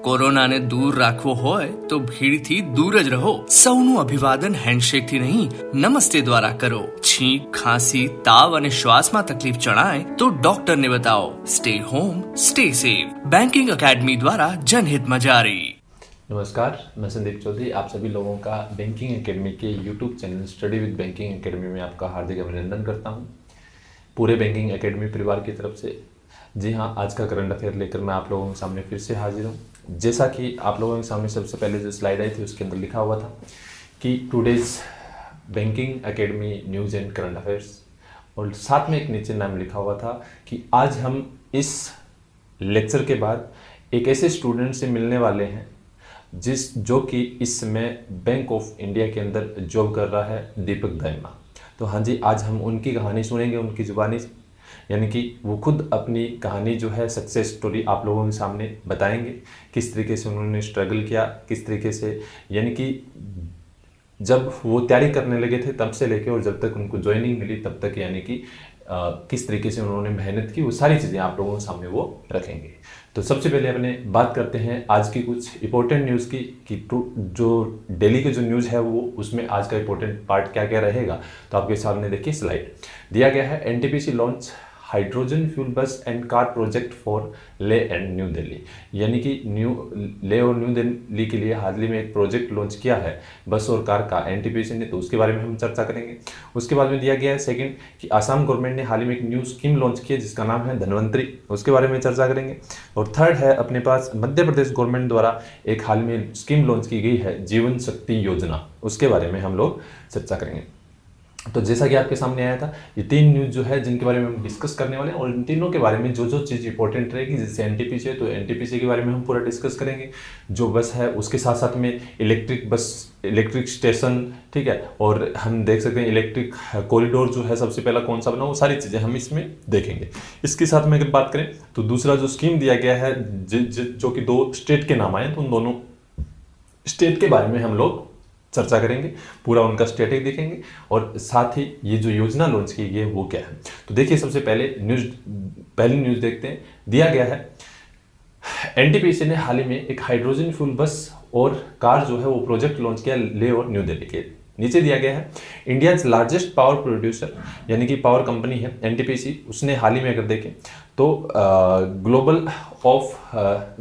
કોરોનાને દૂર રાખવો હોય તો ભીડથી દૂર જ રહો. સૌનું અભિવાદન હેન્ડશેકથી નહીં, નમસ્તે દ્વારા કરો. છીંક, ખાંસી, તાવ અને શ્વાસમાં તકલીફ જણાય તો ડોક્ટરને बताओ. Stay home, stay safe. Banking academy द्वारा जनहित में जारी. नमस्कार, मैं संदीप चौधरी आप सभी लोगों का बैंकिंग एकेडमी के YouTube channel study with banking academy में आपका हार्दिक अभिनंदन करता हूं. पूरे बैंकिंग एकेडमी परिवार की तरफ से जी हाँ, आज का करंट अफेयर लेकर मैं आप लोगों के सामने फिर से हाजिर हूँ. जैसा कि आप लोगों के सामने सबसे पहले जो स्लाइड आई थी उसके अंदर लिखा हुआ था कि today's banking academy news and current affairs, और साथ में एक नीचे नाम लिखा हुआ था कि आज हम इस लेक्चर के बाद एक ऐसे स्टूडेंट से मिलने वाले हैं जो कि इस समय बैंक ऑफ इंडिया के अंदर जॉब कर रहा है, दीपक दाइमा. तो हाँ जी, आज हम उनकी कहानी सुनेंगे उनकी ज़ुबानी से, यानी कि वो खुद अपनी कहानी जो है सक्सेस स्टोरी आप लोगों के सामने बताएंगे. किस तरीके से उन्होंने स्ट्रगल किया, किस तरीके से, यानी कि जब वो तैयारी करने लगे थे तब से लेके और जब तक उनको ज्वाइनिंग मिली तब तक, यानी कि किस तरीके से उन्होंने मेहनत की, वो सारी चीज़ें आप लोगों के सामने वो रखेंगे. तो सबसे पहले अपने बात करते हैं आज की कुछ इंपॉर्टेंट न्यूज़ की कि जो डेली के जो न्यूज़ है वो उसमें आज का इंपॉर्टेंट पार्ट क्या क्या रहेगा. तो आपके सामने देखिए स्लाइड दिया गया है. एनटीपीसी लॉन्च हाइड्रोजन फ्यूल बस एंड कार प्रोजेक्ट फॉर ले एंड न्यू दिल्ली, यानी कि ले और न्यू दिल्ली के लिए हाल ही में एक प्रोजेक्ट लॉन्च किया है बस और कार का एनटीपीसी ने, तो उसके बारे में हम चर्चा करेंगे. उसके बाद में दिया गया है सेकंड कि आसाम गवर्नमेंट ने हाल ही में एक न्यू स्कीम लॉन्च की है जिसका नाम है धनवंतरी, उसके बारे में चर्चा करेंगे. और थर्ड है अपने पास मध्य प्रदेश गवर्नमेंट द्वारा एक हाल में स्कीम लॉन्च की गई है जीवन शक्ति योजना, उसके बारे में हम लोग चर्चा करेंगे. तो जैसा कि आपके सामने आया था, ये तीन न्यूज़ जो है जिनके बारे में हम डिस्कस करने वाले हैं, और इन तीनों के बारे में जो जो चीज़ इंपॉर्टेंट रहेगी, जैसे एनटीपीसी है तो एनटीपीसी के बारे में हम पूरा डिस्कस करेंगे. जो बस है उसके साथ साथ में इलेक्ट्रिक बस, इलेक्ट्रिक स्टेशन, ठीक है, और हम देख सकते हैं इलेक्ट्रिक कॉरिडोर जो है सबसे पहला कौन सा बना, वो सारी चीज़ें हम इसमें देखेंगे. इसके साथ में अगर बात करें तो दूसरा जो स्कीम दिया गया है जो कि दो स्टेट के नाम आए, तो उन दोनों स्टेट के बारे में हम लोग चर्चा करेंगे, पूरा उनका स्टेटस देखेंगे, और साथ ही ये जो योजना लॉन्च की गई है वो क्या है. तो देखिए सबसे पहली न्यूज़ देखते हैं. दिया गया है एनटीपीसी ने हाल ही में एक हाइड्रोजन फ्यूल बस और कार जो है वो प्रोजेक्ट लॉन्च किया ले और न्यू दिल्ली के. नीचे दिया गया है इंडियाज लार्जेस्ट पावर प्रोड्यूसर, यानी कि पावर कंपनी है एनटीपीसी, उसने हाल ही में अगर देखें तो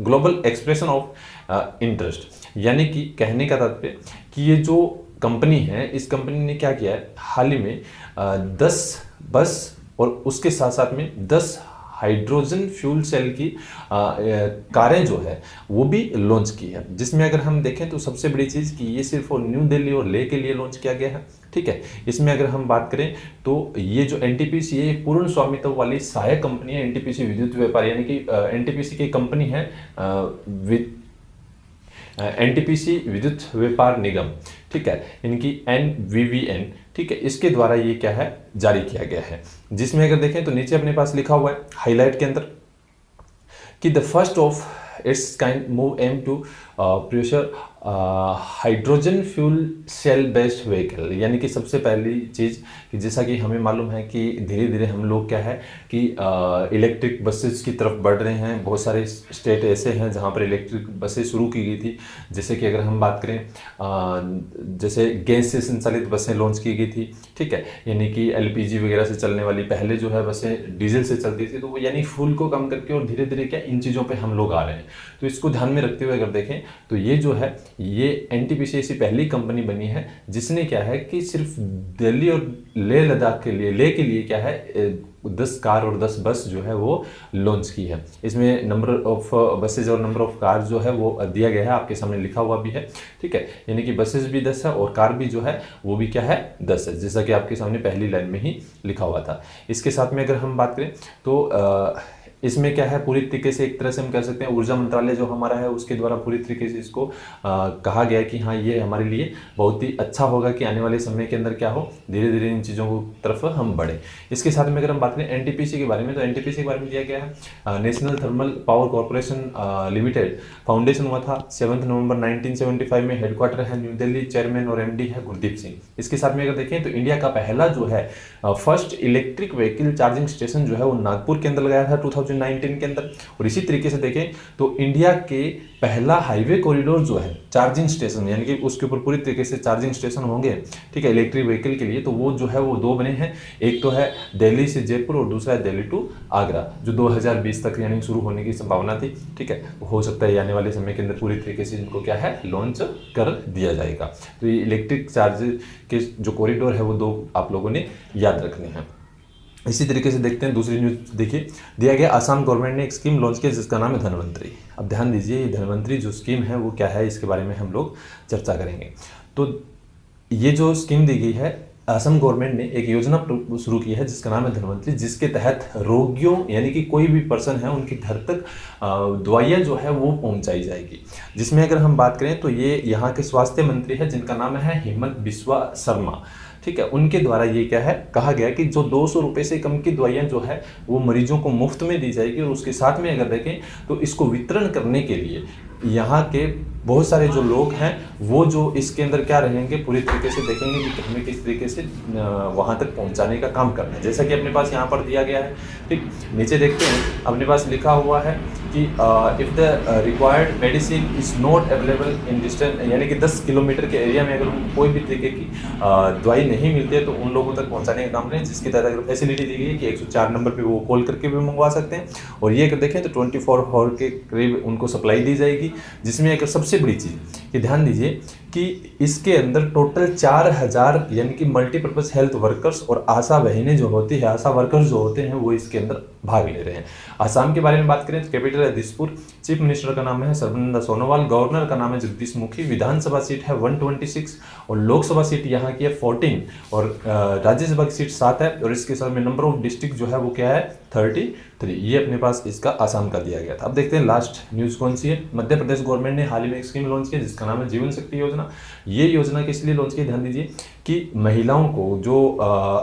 ग्लोबल एक्सप्रेशन ऑफ इंटरेस्ट, यानी कि कहने का तात्पर्य कि ये जो कंपनी है इस कंपनी ने क्या किया है, हाल ही में 10 बस और उसके साथ साथ में 10 हाइड्रोजन फ्यूल सेल की कारें जो है वो भी लॉन्च की है. जिसमें अगर हम देखें तो सबसे बड़ी चीज़ कि ये सिर्फ और न्यू दिल्ली और ले के लिए लॉन्च किया गया है, ठीक है. इसमें अगर हम बात करें तो ये जो एनटीपीसी है पूर्ण स्वामित्व वाली सहायक कंपनी है एनटीपीसी विद्युत व्यापार, यानी कि एनटीपीसी की कंपनी है एनटीपीसी विद्युत व्यापार निगम, ठीक है, यानी कि NVVN, ठीक है, इसके द्वारा ये क्या है जारी किया गया है. जिसमें अगर देखें तो नीचे अपने पास लिखा हुआ है हाईलाइट के अंदर कि the first of its kind move aim to producer hydrogen fuel cell based vehicle, यानी कि सबसे पहली चीज़ कि जैसा कि हमें मालूम है कि धीरे धीरे हम लोग क्या है कि इलेक्ट्रिक बसेस की तरफ बढ़ रहे हैं. बहुत सारे स्टेट ऐसे हैं जहां पर इलेक्ट्रिक बसेस शुरू की गई थी. जैसे कि अगर हम बात करें जैसे गैस से संचालित बसें लॉन्च की गई थी, ठीक है, यानी कि LPG वगैरह से चलने वाली. पहले जो है बसें डीजल से चलती थी, तो वो यानी फ्यूल को कम करके और धीरे धीरे क्या इन चीज़ों पर हम लोग आ रहे हैं. तो इसको ध्यान में रखते हुए अगर देखें तो ये जो है ये एनटीपीसी ऐसी पहली कंपनी बनी है जिसने क्या है कि सिर्फ दिल्ली और लेह लद्दाख के लिए, ले के लिए क्या है 10 कार और 10 बस जो है वो लॉन्च की है. इसमें नंबर ऑफ बसेज और नंबर ऑफ कार जो है वो दिया गया है, आपके सामने लिखा हुआ भी है, ठीक है, यानी कि बसेज भी 10 है और कार भी जो है वो भी क्या है 10 है, जैसा कि आपके सामने पहली लाइन में ही लिखा हुआ था. इसके साथ में अगर हम बात करें तो इसमें क्या है पूरी तरीके से एक तरह से हम कह सकते हैं ऊर्जा मंत्रालय जो हमारा है उसके द्वारा पूरी तरीके से इसको कहा गया है कि हाँ ये हमारे लिए बहुत ही अच्छा होगा कि आने वाले समय के अंदर क्या हो, धीरे धीरे इन चीज़ों की तरफ हम बढ़े. इसके साथ में अगर हम बात करें एनटीपीसी के बारे में, तो एनटीपीसी के बारे में दिया गया है national thermal power corporation limited foundation हुआ था 7 नवंबर 1975 में. हेडक्वार्टर है न्यू दिल्ली, चेयरमैन और MD है गुरदीप सिंह. इसके साथ में अगर देखें तो इंडिया का पहला जो है first electric vehicle charging station जो है वो नागपुर के अंदर लगाया था 2019 के अंदर। और इसी तरीके से देखें तो इंडिया के पहला हाईवे कॉरिडोर जो है चार्जिंग स्टेशन, यानी कि उसके ऊपर पूरी तरीके से चार्जिंग स्टेशन होंगे, ठीक है, इलेक्ट्रिक व्हीकल के लिए, तो वो जो है वो 2 बने हैं। एक तो है दिल्ली से जयपुर और दूसरा है दिल्ली टू आगरा, जो 2020 तक यानी शुरू होने की संभावना थी, ठीक है। हो सकता है आने वाले समय के अंदर पूरी तरीके से इनको क्या है लॉन्च कर दिया जाएगा। तो ये इलेक्ट्रिक चार्ज के जो कॉरिडोर है वो 2 आप लोगों ने याद रखने हैं। इसी तरीके से देखते हैं दूसरी न्यूज़। देखिए, दिया गया आसाम गवर्नमेंट ने एक स्कीम लॉन्च किया जिसका नाम है धनवंतरी। अब ध्यान दीजिए, ये धनवंतरी जो स्कीम है वो क्या है, इसके बारे में हम लोग चर्चा करेंगे। तो ये जो स्कीम दी गई है, असम गवर्नमेंट ने एक योजना शुरू की है जिसका नाम है धनवंतरी, जिसके तहत रोगियों यानी कि कोई भी पर्सन है उनके घर तक दवाइयाँ जो है वो पहुंचाई जाएगी। जिसमें अगर हम बात करें तो ये यहाँ के स्वास्थ्य मंत्री है जिनका नाम है हेमंत बिस्वा शर्मा, ठीक है। उनके द्वारा ये क्या है कहा गया कि जो 200 रुपये से कम की दवाइयाँ जो है वो मरीजों को मुफ्त में दी जाएगी। और उसके साथ में अगर देखें तो इसको वितरण करने के लिए यहाँ के बहुत सारे जो लोग हैं वो जो इसके अंदर क्या रहेंगे, पूरी तरीके से देखेंगे कि हमें किस तरीके से वहाँ तक पहुँचाने का काम करना है। जैसा कि अपने पास यहाँ पर दिया गया है, ठीक। नीचे देखते हैं अपने पास लिखा हुआ है कि if the required medicine is not available in distance, यानी कि 10 किलोमीटर के एरिया में अगर कोई भी तरीके की दवाई नहीं मिलती है तो उन लोगों तक पहुँचाने का काम करें। जिसके तहत अगर फैसिलिटी दी गई है कि 104 नंबर पर वो कॉल करके भी मंगवा सकते हैं। और ये अगर देखें तो 24 आवर के करीब उनको सप्लाई दी जाएगी। जिसमें एक सबसे बड़ी चीज़ कि ध्यान दीजिए कि इसके अंदर टोटल 4000 यानी कि मल्टीपर्पज़ हेल्थ वर्कर्स और आशा बहनें जो होती है, आशा वर्कर्स जो होते हैं वो इसके अंदर भाग ले रहे हैं। आसाम के बारे में बात करें तो कैपिटल है दिसपुर, चीफ मिनिस्टर का नाम है सर्बानंद सोनोवाल, गवर्नर का नाम है जगदीश मुखी, विधानसभा सीट है 126 और लोकसभा सीट यहाँ की है 14 और राज्यसभा की सीट 7 है। और इसके साथ में नंबर ऑफ डिस्ट्रिक्ट जो है वो क्या है 33। ये अपने पास इसका आसाम का दिया गया था। अब देखते हैं लास्ट न्यूज़ कौन सी है। मध्य प्रदेश गवर्नमेंट ने हाल ही में एक स्कीम लॉन्च की जिसका नाम है जीवन शक्ति योजना। ये योजना किस लिए लॉन्च की, ध्यान दीजिए कि महिलाओं को जो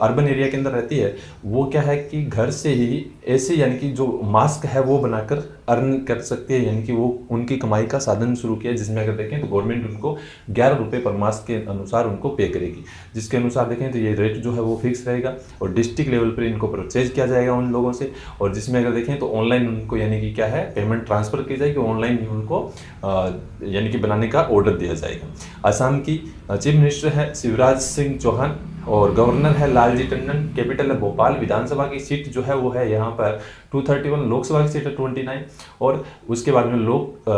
अर्बन एरिया के अंदर रहती है वो क्या है कि घर से ही ऐसे यानी कि जो मास्क है वो बनाकर अर्न कर सकती है, यानी कि वो उनकी कमाई का साधन शुरू किया। जिसमें अगर देखें तो गवर्नमेंट उनको 11 रुपये पर मास्क के अनुसार उनको पे करेगी। जिसके अनुसार देखें तो ये रेट जो है वो फिक्स रहेगा और डिस्ट्रिक्ट लेवल पर इनको परचेज किया जाएगा उन लोगों से। और जिसमें अगर देखें तो ऑनलाइन उनको यानी कि क्या है पेमेंट ट्रांसफ़र की जाएगी, ऑनलाइन ही उनको यानी कि बनाने का ऑर्डर दिया जाएगा। असम की चीफ मिनिस्टर है शिवराज सिंह चौहान और गवर्नर है लालजी टंडन, कैपिटल है भोपाल, विधानसभा की सीट जो है वो है यहाँ पर 231, लोकसभा की सीट है 29 और उसके बाद में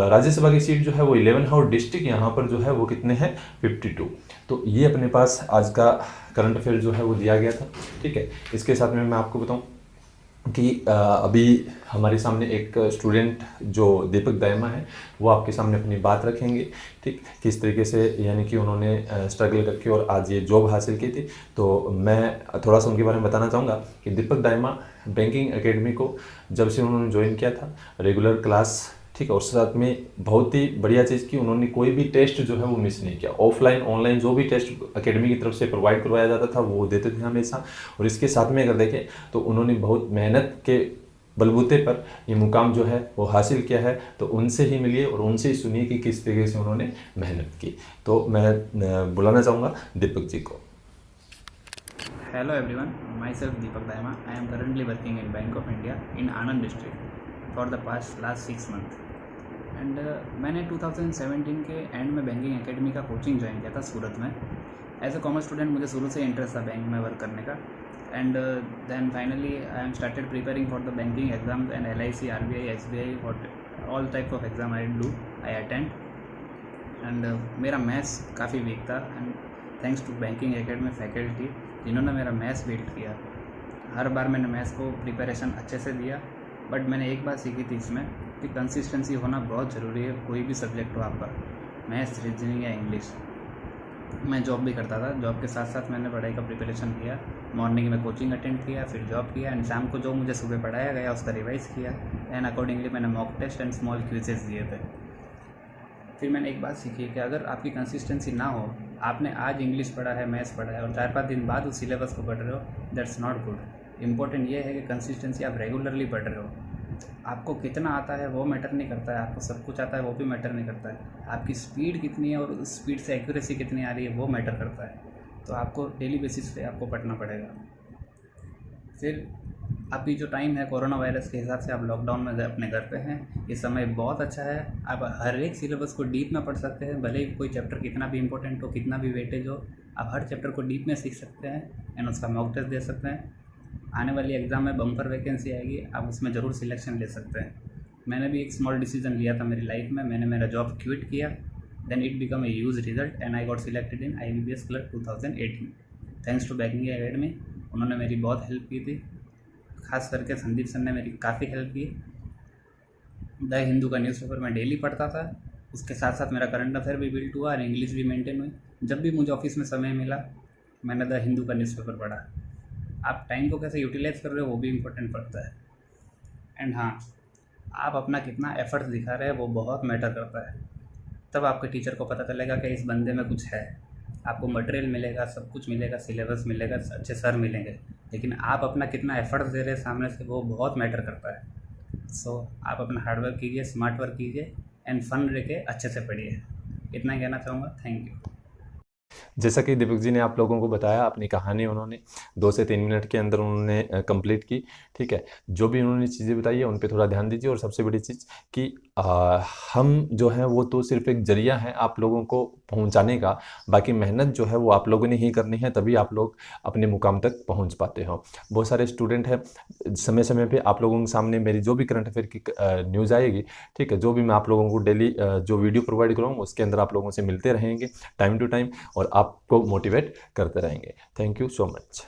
राज्यसभा की सीट जो है वो 11 है और डिस्ट्रिक्ट यहाँ पर जो है वो कितने हैं 52। तो ये अपने पास आज का करंट अफेयर जो है वो दिया गया था, ठीक है। इसके साथ में मैं आपको बताऊँ कि अभी हमारे सामने एक स्टूडेंट जो दीपक दायमा है वो आपके सामने अपनी बात रखेंगे, ठीक, किस तरीके से यानी कि उन्होंने स्ट्रगल करके और आज ये जॉब हासिल की थी। तो मैं थोड़ा सा उनके बारे में बताना चाहूँगा कि दीपक दायमा बैंकिंग एकेडमी को जब से उन्होंने ज्वाइन किया था रेगुलर क्लास, ठीक है, और साथ में बहुत ही बढ़िया चीज़ की उन्होंने कोई भी टेस्ट जो है वो मिस नहीं किया। ऑफलाइन ऑनलाइन जो भी टेस्ट एकेडमी की तरफ से प्रोवाइड करवाया जाता था वो देते थे हमेशा। और इसके साथ में अगर देखें तो उन्होंने बहुत मेहनत के बलबूते पर ये मुकाम जो है वो हासिल किया है। तो उनसे ही मिलिए और उनसे ही सुनिए कि किस तरीके से उन्होंने मेहनत की। तो मैं बुलाना चाहूँगा दीपक जी को। Hello everyone, myself Deepak Daima. I am currently working in Bank of India in Anand district for the last 6 months. And मैंने 2017 के एंड में बैंकिंग एकेडमी का कोचिंग ज्वाइन किया था सूरत में। एज अ कॉमर्स स्टूडेंट मुझे शुरू से इंटरेस्ट था बैंक में वर्क करने का। And then finally I am started preparing for the banking exams and LIC, RBI, SBI, all type of exam I attend. And मेरा मैथ्स काफ़ी वीक था and thanks to banking academy faculty जिन्होंने मेरा maths build किया। हर बार मैंने maths को preparation अच्छे से दिया। बट मैंने एक बात सीखी थी इसमें कि कंसिस्टेंसी होना बहुत ज़रूरी है, कोई भी सब्जेक्ट हो आपका, मैथ्स, रीजनिंग या इंग्लिश। मैं जॉब भी करता था, जॉब के साथ साथ मैंने पढ़ाई का प्रिपरेशन किया। मॉर्निंग में कोचिंग अटेंड किया, फिर जॉब किया एंड शाम को जो मुझे सुबह पढ़ाया गया उसका रिवाइज़ किया एंड अकॉर्डिंगली मैंने mock test and small quizzes दिए थे। फिर मैंने एक बात सीखी कि अगर आपकी कंसिस्टेंसी ना हो, आपने आज इंग्लिश पढ़ा है, मैथ्स पढ़ा है और 4-5 दिन बाद उस सिलेबस को पढ़ रहे हो, दैट्स नॉट गुड। इम्पोर्टेंट ये है कि कंसिस्टेंसी आप रेगुलरली पढ़ रहे हो। आपको कितना आता है वो मैटर नहीं करता है, आपको सब कुछ आता है वो भी मैटर नहीं करता है, आपकी स्पीड कितनी है और उस स्पीड से एक्यूरेसी कितनी आ रही है वो मैटर करता है। तो आपको डेली बेसिस पे आपको पढ़ना पड़ेगा। फिर अभी जो टाइम है कोरोना वायरस के हिसाब से आप लॉकडाउन में अपने घर पे हैं, ये समय बहुत अच्छा है। आप हर एक सिलेबस को डीप में पढ़ सकते हैं, भले ही कोई चैप्टर कितना भी इंपॉर्टेंट हो, कितना भी वेटेज हो, आप हर चैप्टर को डीप में सीख सकते हैं एंड उसका मॉक टेस्ट दे सकते हैं। आने वाली एग्ज़ाम में बम्पर वैकेंसी आएगी, आप उसमें ज़रूर सिलेक्शन ले सकते हैं। मैंने भी एक स्मॉल डिसीजन लिया था मेरी लाइफ में, मैंने मेरा जॉब क्विट किया, then it become a huge result and I got selected in IBPS clerk 2018 thanks to banking academy. उन्होंने मेरी बहुत हेल्प की थी, खास करके संदीप सर ने मेरी काफ़ी हेल्प की। द हिंदू का न्यूज़पेपर मैं डेली पढ़ता था, उसके साथ साथ मेरा करंट अफेयर भी बिल्ट हुआ और इंग्लिश भी मेंटेन हुई। जब भी मुझे ऑफिस में समय मिला मैंने द हिंदू का न्यूज़पेपर पढ़ा। आप टाइम को कैसे यूटिलाइज कर रहे हो वो भी इम्पोर्टेंट पड़ता है। एंड हाँ, आप अपना कितना एफर्ट्स दिखा रहे हैं वो बहुत मैटर करता है। तब आपके टीचर को पता चलेगा कि इस बंदे में कुछ है। आपको मटेरियल मिलेगा, सब कुछ मिलेगा, सिलेबस मिलेगा, अच्छे सर मिलेंगे, लेकिन आप अपना कितना एफर्ट्स दे रहे हैं सामने से वो बहुत मैटर करता है। सो आप अपना हार्डवर्क कीजिए, स्मार्ट वर्क कीजिए एंड फन रह के अच्छे से पढ़िए। इतना ही कहना चाहूँगा। Thank you. जैसा कि दीपक जी ने आप लोगों को बताया, अपनी कहानी उन्होंने 2 से 3 मिनट के अंदर उन्होंने कंप्लीट की। ठीक है, जो भी उन्होंने चीज़ें बताई है उन पे थोड़ा ध्यान दीजिए। और सबसे बड़ी चीज़ कि हम जो है वो तो सिर्फ एक जरिया है आप लोगों को पहुंचाने का, बाकी मेहनत जो है वो आप लोगों ने ही करनी है, तभी आप लोग अपने मुकाम तक पहुंच पाते हो। बहुत सारे स्टूडेंट हैं, समय समय पे आप लोगों के सामने मेरी जो भी करंट अफेयर की न्यूज़ आएगी, ठीक है, जो भी मैं आप लोगों को डेली जो वीडियो प्रोवाइड करूँगा उसके अंदर आप लोगों से मिलते रहेंगे टाइम टू टाइम और आपको मोटिवेट करते रहेंगे। Thank you so much.